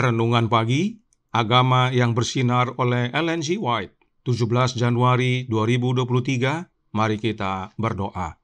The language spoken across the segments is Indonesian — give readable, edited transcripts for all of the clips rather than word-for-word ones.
Renungan Pagi, Agama yang Bersinar oleh Ellen G. White, 17 Januari 2023. Mari kita berdoa.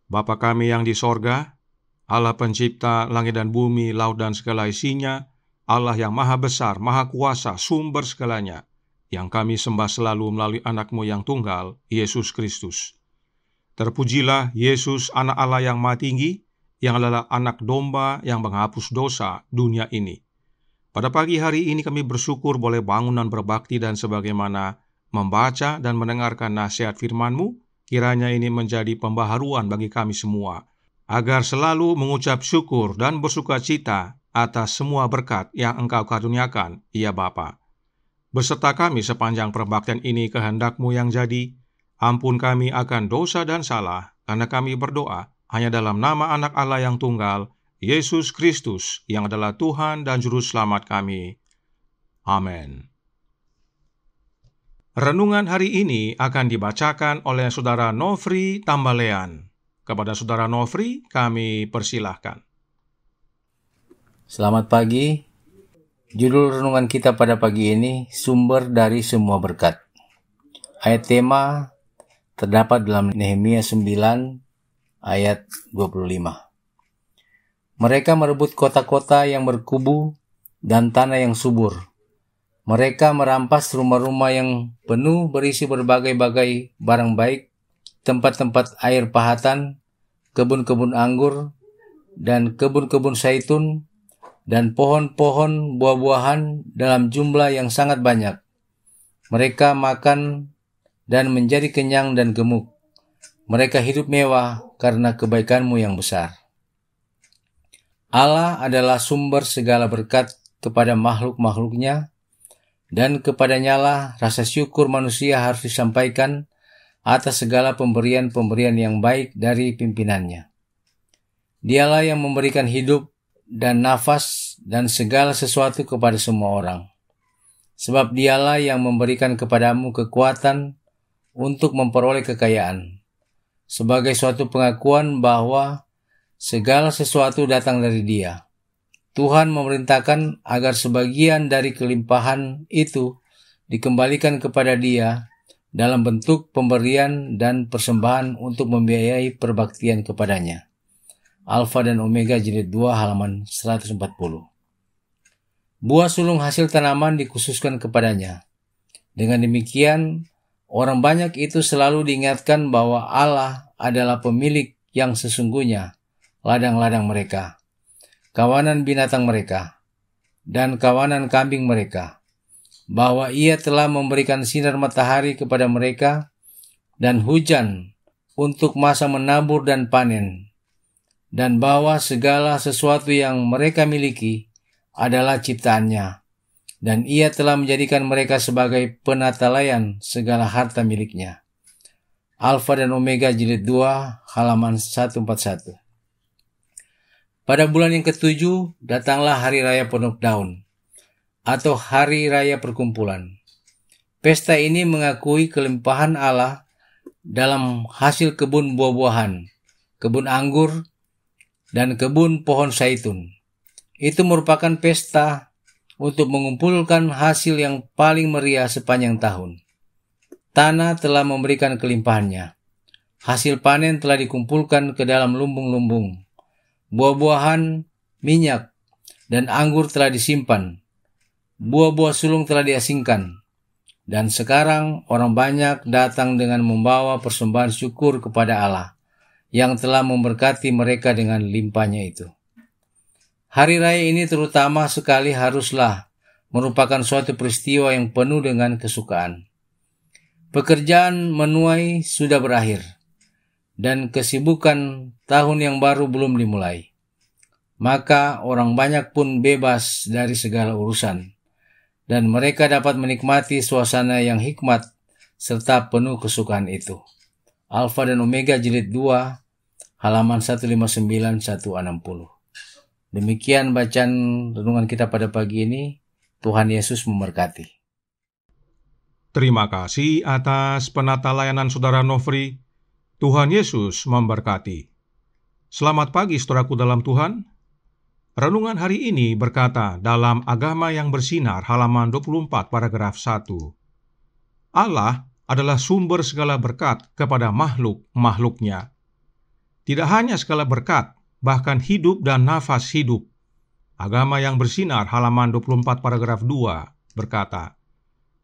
Bapa kami yang di sorga, Allah pencipta langit dan bumi, laut dan segala isinya, Allah yang maha besar, maha kuasa, sumber segalanya, yang kami sembah selalu melalui anak-Mu yang tunggal, Yesus Kristus. Terpujilah Yesus, anak Allah yang maha tinggi, yang adalah anak domba yang menghapus dosa dunia ini. Pada pagi hari ini kami bersyukur boleh bangun dan berbakti, dan sebagaimana membaca dan mendengarkan nasihat firman-Mu, kiranya ini menjadi pembaharuan bagi kami semua, agar selalu mengucap syukur dan bersuka cita atas semua berkat yang Engkau karuniakan, ya Bapa. Beserta kami sepanjang perbaktian ini kehendak-Mu yang jadi, ampun kami akan dosa dan salah, karena kami berdoa hanya dalam nama anak Allah yang tunggal, Yesus Kristus, yang adalah Tuhan dan Juru Selamat kami. Amin. Renungan hari ini akan dibacakan oleh Saudara Nofri Tambalean. Kepada Saudara Nofri, kami persilahkan. Selamat pagi. Judul renungan kita pada pagi ini, sumber dari semua berkat. Ayat tema terdapat dalam Nehemia 9, ayat 25. Mereka merebut kota-kota yang berkubu dan tanah yang subur. Mereka merampas rumah-rumah yang penuh berisi berbagai-bagai barang baik, tempat-tempat air pahatan, kebun-kebun anggur, dan kebun-kebun zaitun, dan pohon-pohon buah-buahan dalam jumlah yang sangat banyak. Mereka makan dan menjadi kenyang dan gemuk. Mereka hidup mewah karena kebaikan-Mu yang besar. Allah adalah sumber segala berkat kepada makhluk-makhluknya, dan kepadanya lah rasa syukur manusia harus disampaikan atas segala pemberian-pemberian yang baik dari pimpinannya. Dialah yang memberikan hidup dan nafas dan segala sesuatu kepada semua orang. Sebab Dialah yang memberikan kepadamu kekuatan untuk memperoleh kekayaan, sebagai suatu pengakuan bahwa segala sesuatu datang dari Dia. Tuhan memerintahkan agar sebagian dari kelimpahan itu dikembalikan kepada Dia dalam bentuk pemberian dan persembahan untuk membiayai perbaktian kepadanya. Alfa dan Omega jilid 2 halaman 140. Buah sulung hasil tanaman dikhususkan kepadanya. Dengan demikian, orang banyak itu selalu diingatkan bahwa Allah adalah pemilik yang sesungguhnya ladang-ladang mereka, kawanan binatang mereka, dan kawanan kambing mereka, bahwa Ia telah memberikan sinar matahari kepada mereka dan hujan untuk masa menabur dan panen, dan bahwa segala sesuatu yang mereka miliki adalah ciptaannya, dan Ia telah menjadikan mereka sebagai penatalayan segala harta miliknya. Alfa dan Omega jilid 2 halaman 141. Pada bulan yang ke-7 datanglah hari raya penuh daun, atau hari raya perkumpulan. Pesta ini mengakui kelimpahan Allah dalam hasil kebun buah-buahan, kebun anggur, dan kebun pohon zaitun. Itu merupakan pesta untuk mengumpulkan hasil yang paling meriah sepanjang tahun. Tanah telah memberikan kelimpahannya. Hasil panen telah dikumpulkan ke dalam lumbung-lumbung. Buah-buahan, minyak, dan anggur telah disimpan. Buah-buah sulung telah diasingkan. Dan sekarang orang banyak datang dengan membawa persembahan syukur kepada Allah, yang telah memberkati mereka dengan limpahnya itu. Hari raya ini terutama sekali haruslah merupakan suatu peristiwa yang penuh dengan kesukaan. Pekerjaan menuai sudah berakhir, dan kesibukan tahun yang baru belum dimulai. Maka orang banyak pun bebas dari segala urusan, dan mereka dapat menikmati suasana yang hikmat serta penuh kesukaan itu. Alfa dan Omega jilid 2 halaman 159-160. Demikian bacaan renungan kita pada pagi ini. Tuhan Yesus memberkati. Terima kasih atas penata layanan Saudara Nofri. Tuhan Yesus memberkati. Selamat pagi saudaraku dalam Tuhan. Renungan hari ini berkata dalam Agama yang Bersinar halaman 24 paragraf 1. Allah adalah sumber segala berkat kepada makhluk-makhluknya. Tidak hanya segala berkat, bahkan hidup dan nafas hidup. Agama yang Bersinar halaman 24 paragraf 2 berkata,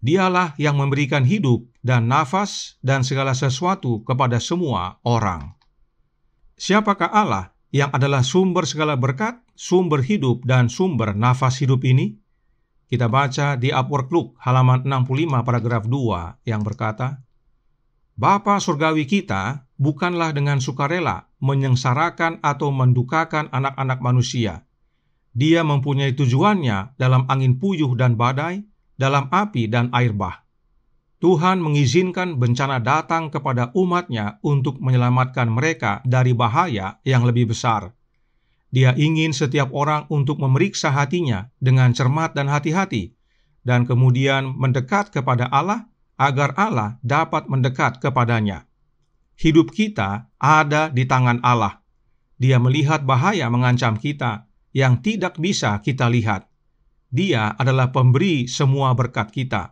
Dialah yang memberikan hidup dan nafas dan segala sesuatu kepada semua orang. Siapakah Allah yang adalah sumber segala berkat, sumber hidup, dan sumber nafas hidup ini? Kita baca di Upward Look halaman 65 paragraf 2 yang berkata, Bapa surgawi kita bukanlah dengan sukarela menyengsarakan atau mendukakan anak-anak manusia. Dia mempunyai tujuannya dalam angin puyuh dan badai, dalam api dan air bah. Tuhan mengizinkan bencana datang kepada umat-Nya untuk menyelamatkan mereka dari bahaya yang lebih besar. Dia ingin setiap orang untuk memeriksa hatinya dengan cermat dan hati-hati, dan kemudian mendekat kepada Allah agar Allah dapat mendekat kepadanya. Hidup kita ada di tangan Allah. Dia melihat bahaya mengancam kita yang tidak bisa kita lihat. Dia adalah pemberi semua berkat kita,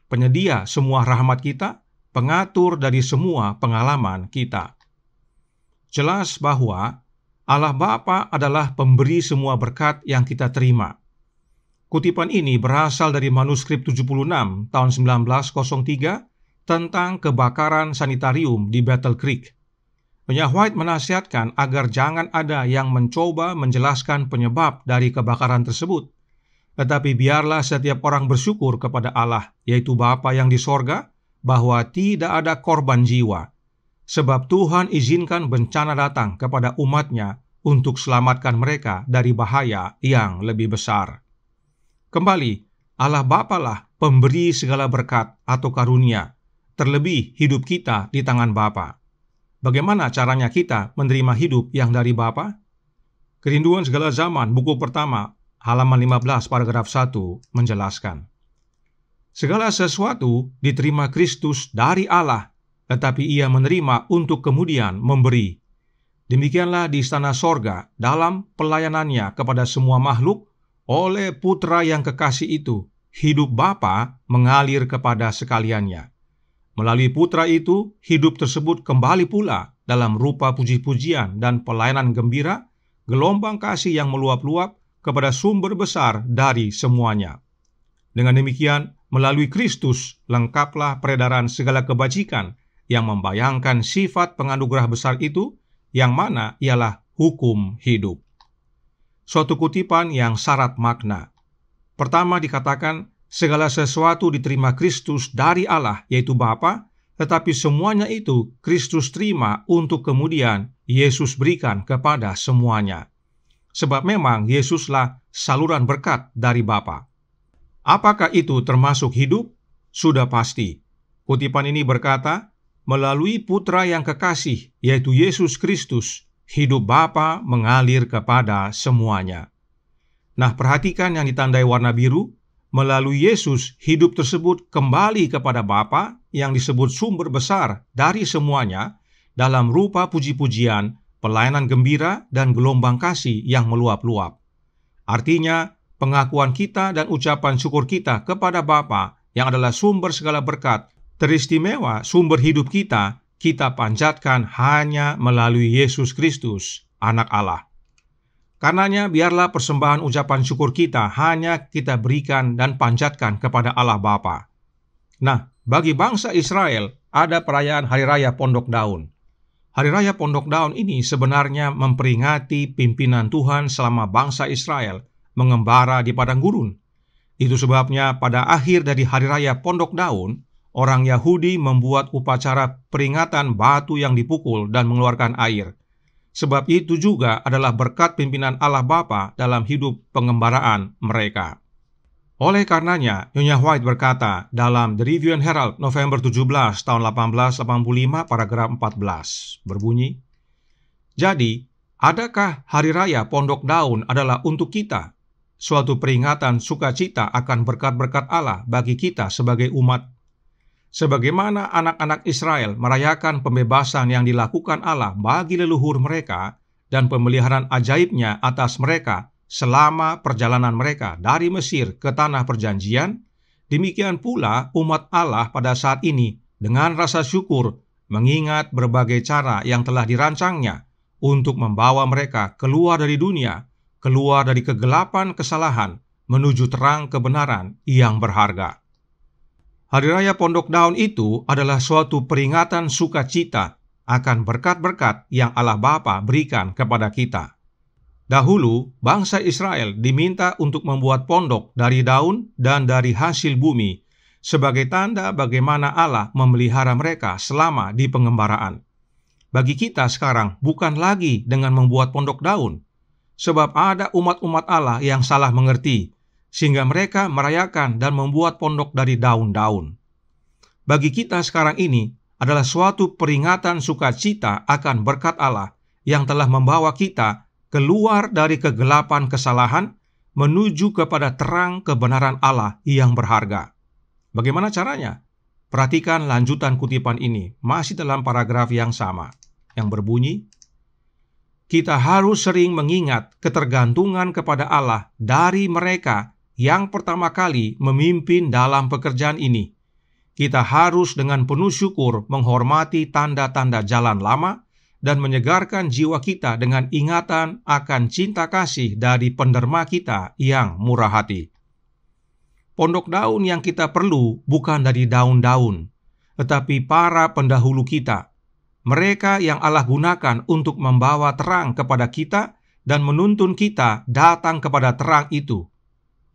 penyedia semua rahmat kita, pengatur dari semua pengalaman kita. Jelas bahwa Allah Bapa adalah pemberi semua berkat yang kita terima. Kutipan ini berasal dari manuskrip 76 tahun 1903 tentang kebakaran sanitarium di Battle Creek. Nyonya White menasihatkan agar jangan ada yang mencoba menjelaskan penyebab dari kebakaran tersebut. Tetapi biarlah setiap orang bersyukur kepada Allah, yaitu Bapa yang di sorga, bahwa tidak ada korban jiwa. Sebab Tuhan izinkan bencana datang kepada umat-Nya untuk selamatkan mereka dari bahaya yang lebih besar. Kembali, Allah Bapa lah pemberi segala berkat atau karunia, terlebih hidup kita di tangan Bapa. Bagaimana caranya kita menerima hidup yang dari Bapa? Kerinduan segala zaman, buku pertama, halaman 15 paragraf 1 menjelaskan, segala sesuatu diterima Kristus dari Allah, tetapi Ia menerima untuk kemudian memberi. Demikianlah di istana sorga dalam pelayanannya kepada semua makhluk oleh Putra yang kekasih itu, hidup Bapa mengalir kepada sekaliannya. Melalui Putra itu, hidup tersebut kembali pula dalam rupa puji-pujian dan pelayanan gembira, gelombang kasih yang meluap-luap kepada sumber besar dari semuanya. Dengan demikian, melalui Kristus, lengkaplah peredaran segala kebajikan yang membayangkan sifat penganugerah besar itu, yang mana ialah hukum hidup. Suatu kutipan yang syarat makna. Pertama dikatakan, segala sesuatu diterima Kristus dari Allah, yaitu Bapa, tetapi semuanya itu Kristus terima untuk kemudian Yesus berikan kepada semuanya. Sebab memang Yesuslah saluran berkat dari Bapa. Apakah itu termasuk hidup? Sudah pasti. Kutipan ini berkata, melalui Putra yang kekasih, yaitu Yesus Kristus, hidup Bapa mengalir kepada semuanya. Nah, perhatikan yang ditandai warna biru. Melalui Yesus, hidup tersebut kembali kepada Bapa yang disebut sumber besar dari semuanya dalam rupa puji-pujian, pelayanan gembira, dan gelombang kasih yang meluap-luap. Artinya, pengakuan kita dan ucapan syukur kita kepada Bapa yang adalah sumber segala berkat, teristimewa sumber hidup kita panjatkan hanya melalui Yesus Kristus, Anak Allah. Karenanya, biarlah persembahan ucapan syukur kita hanya kita berikan dan panjatkan kepada Allah Bapa. Nah, bagi bangsa Israel, ada perayaan Hari Raya Pondok Daun. Hari Raya Pondok Daun ini sebenarnya memperingati pimpinan Tuhan selama bangsa Israel mengembara di padang gurun. Itu sebabnya pada akhir dari Hari Raya Pondok Daun, orang Yahudi membuat upacara peringatan batu yang dipukul dan mengeluarkan air. Sebab itu juga adalah berkat pimpinan Allah Bapa dalam hidup pengembaraan mereka. Oleh karenanya, Nyonya White berkata dalam The Review and Herald November 17 tahun 1885 paragraf 14, berbunyi, jadi, adakah Hari Raya Pondok Daun adalah untuk kita, suatu peringatan sukacita akan berkat-berkat Allah bagi kita sebagai umat? Sebagaimana anak-anak Israel merayakan pembebasan yang dilakukan Allah bagi leluhur mereka dan pemeliharaan ajaibnya atas mereka selama perjalanan mereka dari Mesir ke tanah perjanjian, demikian pula umat Allah pada saat ini dengan rasa syukur mengingat berbagai cara yang telah dirancangnya untuk membawa mereka keluar dari dunia, keluar dari kegelapan kesalahan, menuju terang kebenaran yang berharga. Hari Raya Pondok Daun itu adalah suatu peringatan sukacita akan berkat-berkat yang Allah Bapa berikan kepada kita. Dahulu, bangsa Israel diminta untuk membuat pondok dari daun dan dari hasil bumi, sebagai tanda bagaimana Allah memelihara mereka selama di pengembaraan. Bagi kita sekarang bukan lagi dengan membuat pondok daun, sebab ada umat-umat Allah yang salah mengerti, sehingga mereka merayakan dan membuat pondok dari daun-daun. Bagi kita sekarang ini adalah suatu peringatan sukacita akan berkat Allah yang telah membawa kita keluar dari kegelapan kesalahan menuju kepada terang kebenaran Allah yang berharga. Bagaimana caranya? Perhatikan lanjutan kutipan ini, masih dalam paragraf yang sama, yang berbunyi, kita harus sering mengingat ketergantungan kepada Allah dari mereka yang pertama kali memimpin dalam pekerjaan ini. Kita harus dengan penuh syukur menghormati tanda-tanda jalan lama dan menyegarkan jiwa kita dengan ingatan akan cinta kasih dari penderma kita yang murah hati. Pondok daun yang kita perlu bukan dari daun-daun, tetapi para pendahulu kita, mereka yang Allah gunakan untuk membawa terang kepada kita dan menuntun kita datang kepada terang itu.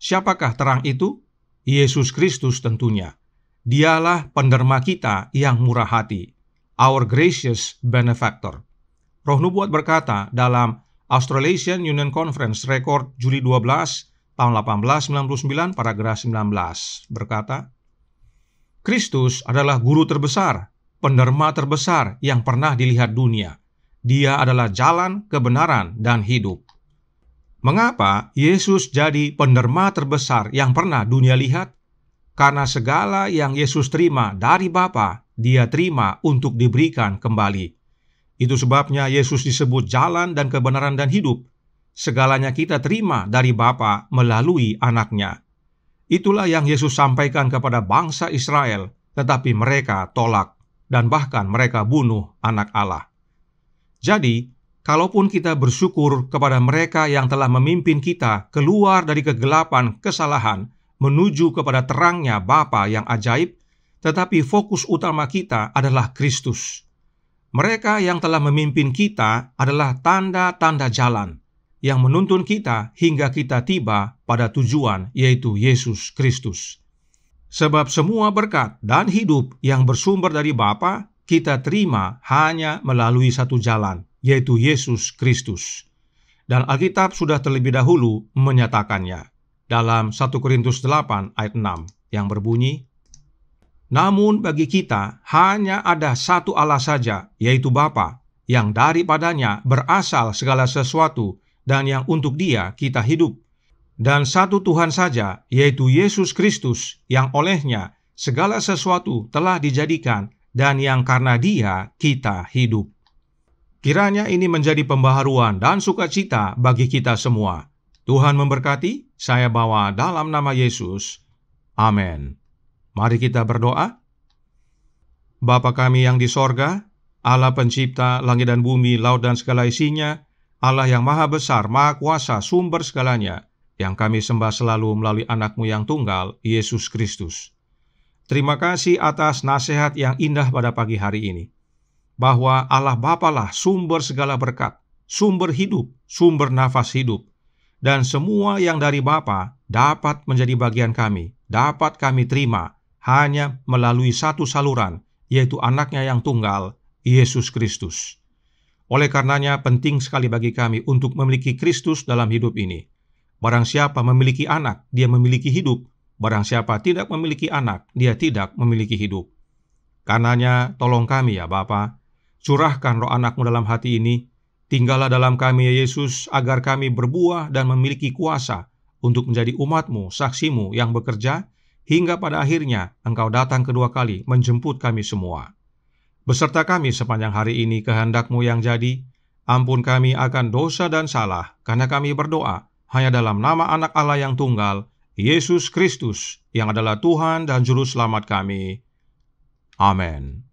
Siapakah terang itu? Yesus Kristus tentunya. Dialah penderma kita yang murah hati, our gracious benefactor. Roh Nubuat berkata dalam Australasian Union Conference Record Juli 12 tahun 1899 paragraf 19 berkata, Kristus adalah guru terbesar, penderma terbesar yang pernah dilihat dunia. Dia adalah jalan, kebenaran, dan hidup. Mengapa Yesus jadi penderma terbesar yang pernah dunia lihat? Karena segala yang Yesus terima dari Bapa, Dia terima untuk diberikan kembali. Itu sebabnya Yesus disebut jalan dan kebenaran dan hidup. Segalanya kita terima dari Bapa melalui anaknya. Itulah yang Yesus sampaikan kepada bangsa Israel, tetapi mereka tolak, dan bahkan mereka bunuh anak Allah. Jadi, kalaupun kita bersyukur kepada mereka yang telah memimpin kita keluar dari kegelapan kesalahan, menuju kepada terangnya Bapa yang ajaib, tetapi fokus utama kita adalah Kristus. Mereka yang telah memimpin kita adalah tanda-tanda jalan yang menuntun kita hingga kita tiba pada tujuan, yaitu Yesus Kristus. Sebab semua berkat dan hidup yang bersumber dari Bapa kita terima hanya melalui satu jalan, yaitu Yesus Kristus. Dan Alkitab sudah terlebih dahulu menyatakannya dalam 1 Korintus 8 ayat 6 yang berbunyi, namun bagi kita hanya ada satu Allah saja, yaitu Bapa, yang daripadanya berasal segala sesuatu dan yang untuk Dia kita hidup. Dan satu Tuhan saja, yaitu Yesus Kristus, yang olehnya segala sesuatu telah dijadikan dan yang karena Dia kita hidup. Kiranya ini menjadi pembaharuan dan sukacita bagi kita semua. Tuhan memberkati, saya bawa dalam nama Yesus. Amin. Mari kita berdoa. Bapa kami yang di sorga, Allah pencipta langit dan bumi, laut dan segala isinya, Allah yang maha besar, maha kuasa, sumber segalanya, yang kami sembah selalu melalui anak-Mu yang tunggal, Yesus Kristus. Terima kasih atas nasihat yang indah pada pagi hari ini, bahwa Allah Bapalah sumber segala berkat, sumber hidup, sumber nafas hidup, dan semua yang dari Bapa dapat menjadi bagian kami, dapat kami terima hanya melalui satu saluran, yaitu anaknya yang tunggal, Yesus Kristus. Oleh karenanya penting sekali bagi kami untuk memiliki Kristus dalam hidup ini. Barang siapa memiliki anak, dia memiliki hidup. Barang siapa tidak memiliki anak, dia tidak memiliki hidup. Karenanya tolong kami ya Bapa, curahkan roh anak-Mu dalam hati ini, tinggallah dalam kami ya Yesus, agar kami berbuah dan memiliki kuasa untuk menjadi umat-Mu, saksi-Mu yang bekerja, hingga pada akhirnya Engkau datang kedua kali menjemput kami semua. Beserta kami sepanjang hari ini kehendak-Mu yang jadi, ampun kami akan dosa dan salah, karena kami berdoa hanya dalam nama Anak Allah yang tunggal, Yesus Kristus, yang adalah Tuhan dan Juru Selamat kami. Amin.